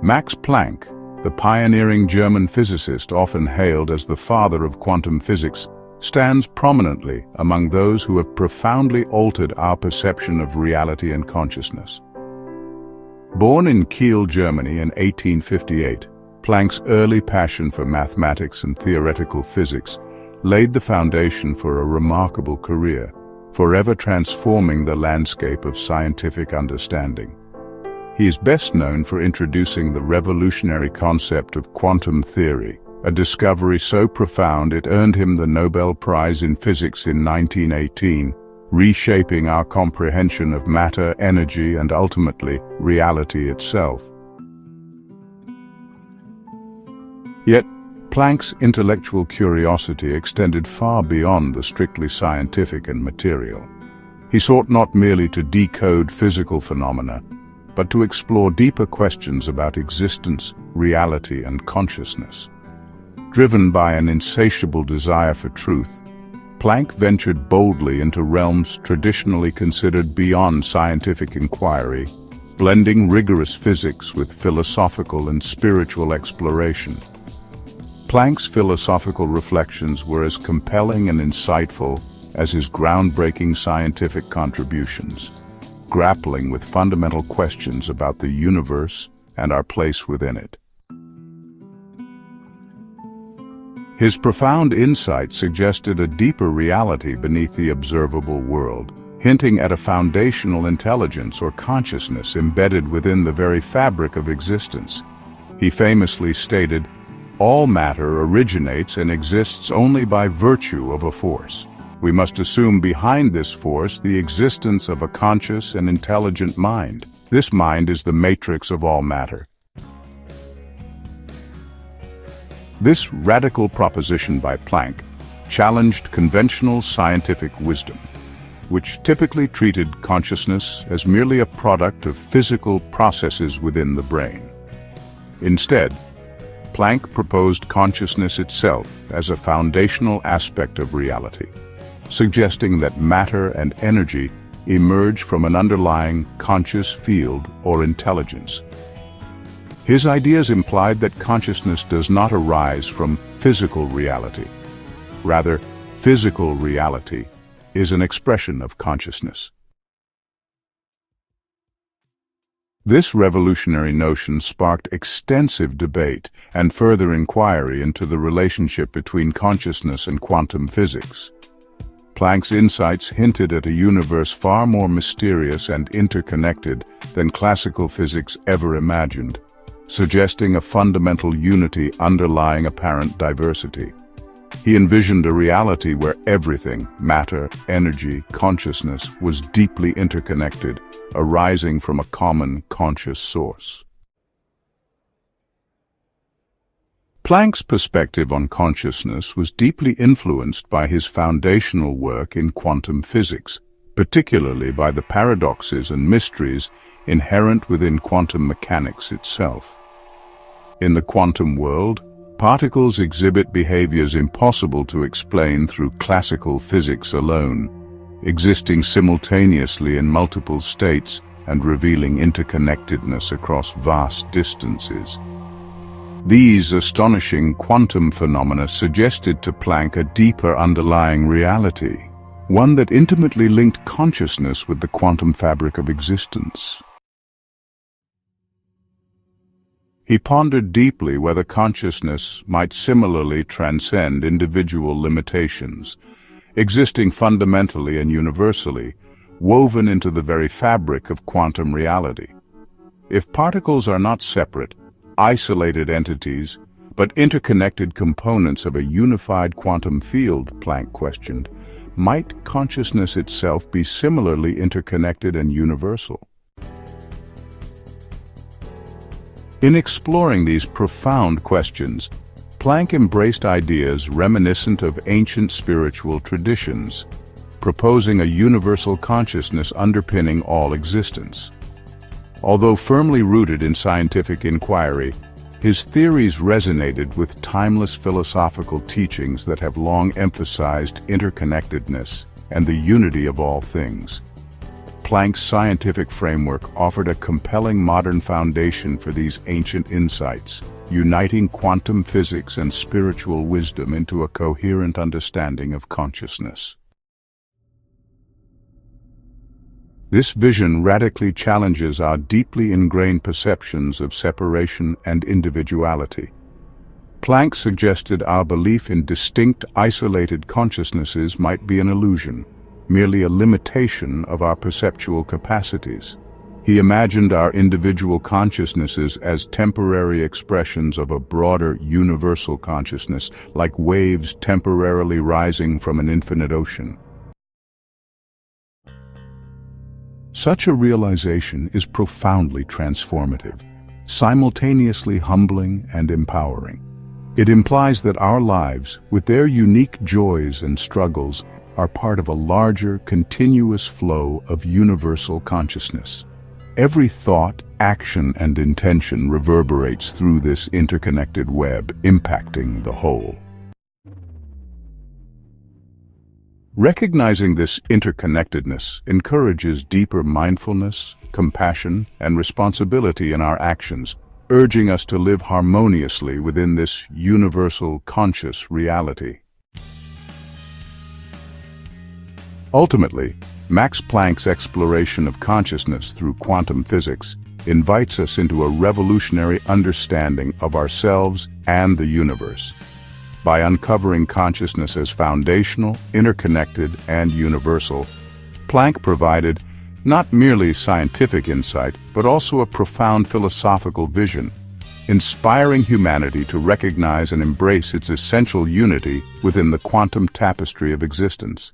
Max Planck, the pioneering German physicist often hailed as the father of quantum physics, stands prominently among those who have profoundly altered our perception of reality and consciousness. Born in Kiel, Germany in 1858, Planck's early passion for mathematics and theoretical physics laid the foundation for a remarkable career, forever transforming the landscape of scientific understanding. He is best known for introducing the revolutionary concept of quantum theory, a discovery so profound it earned him the Nobel Prize in Physics in 1918, reshaping our comprehension of matter, energy, and ultimately, reality itself. Yet, Planck's intellectual curiosity extended far beyond the strictly scientific and material. He sought not merely to decode physical phenomena, but to explore deeper questions about existence, reality, and consciousness. Driven by an insatiable desire for truth, Planck ventured boldly into realms traditionally considered beyond scientific inquiry, blending rigorous physics with philosophical and spiritual exploration. Planck's philosophical reflections were as compelling and insightful as his groundbreaking scientific contributions, grappling with fundamental questions about the universe and our place within it. His profound insight suggested a deeper reality beneath the observable world, hinting at a foundational intelligence or consciousness embedded within the very fabric of existence. He famously stated, "All matter originates and exists only by virtue of a force. We must assume behind this force the existence of a conscious and intelligent mind. This mind is the matrix of all matter." This radical proposition by Planck challenged conventional scientific wisdom, which typically treated consciousness as merely a product of physical processes within the brain. Instead, Planck proposed consciousness itself as a foundational aspect of reality, suggesting that matter and energy emerge from an underlying conscious field or intelligence. His ideas implied that consciousness does not arise from physical reality. Rather, physical reality is an expression of consciousness. This revolutionary notion sparked extensive debate and further inquiry into the relationship between consciousness and quantum physics. Planck's insights hinted at a universe far more mysterious and interconnected than classical physics ever imagined, suggesting a fundamental unity underlying apparent diversity. He envisioned a reality where everything, matter, energy, consciousness, was deeply interconnected, arising from a common conscious source. Planck's perspective on consciousness was deeply influenced by his foundational work in quantum physics, particularly by the paradoxes and mysteries inherent within quantum mechanics itself. In the quantum world, particles exhibit behaviors impossible to explain through classical physics alone, existing simultaneously in multiple states and revealing interconnectedness across vast distances. These astonishing quantum phenomena suggested to Planck a deeper underlying reality, one that intimately linked consciousness with the quantum fabric of existence. He pondered deeply whether consciousness might similarly transcend individual limitations, existing fundamentally and universally, woven into the very fabric of quantum reality. If particles are not separate, isolated entities, but interconnected components of a unified quantum field, Planck questioned, might consciousness itself be similarly interconnected and universal? In exploring these profound questions, Planck embraced ideas reminiscent of ancient spiritual traditions, proposing a universal consciousness underpinning all existence. Although firmly rooted in scientific inquiry, his theories resonated with timeless philosophical teachings that have long emphasized interconnectedness and the unity of all things. Planck's scientific framework offered a compelling modern foundation for these ancient insights, uniting quantum physics and spiritual wisdom into a coherent understanding of consciousness. This vision radically challenges our deeply ingrained perceptions of separation and individuality. Planck suggested our belief in distinct, isolated consciousnesses might be an illusion, merely a limitation of our perceptual capacities. He imagined our individual consciousnesses as temporary expressions of a broader, universal consciousness, like waves temporarily rising from an infinite ocean. Such a realization is profoundly transformative, simultaneously humbling and empowering. It implies that our lives, with their unique joys and struggles, are part of a larger, continuous flow of universal consciousness. Every thought, action, and intention reverberates through this interconnected web, impacting the whole. Recognizing this interconnectedness encourages deeper mindfulness, compassion, and responsibility in our actions, urging us to live harmoniously within this universal conscious reality. Ultimately, Max Planck's exploration of consciousness through quantum physics invites us into a revolutionary understanding of ourselves and the universe. By uncovering consciousness as foundational, interconnected, and universal, Planck provided not merely scientific insight, but also a profound philosophical vision, inspiring humanity to recognize and embrace its essential unity within the quantum tapestry of existence.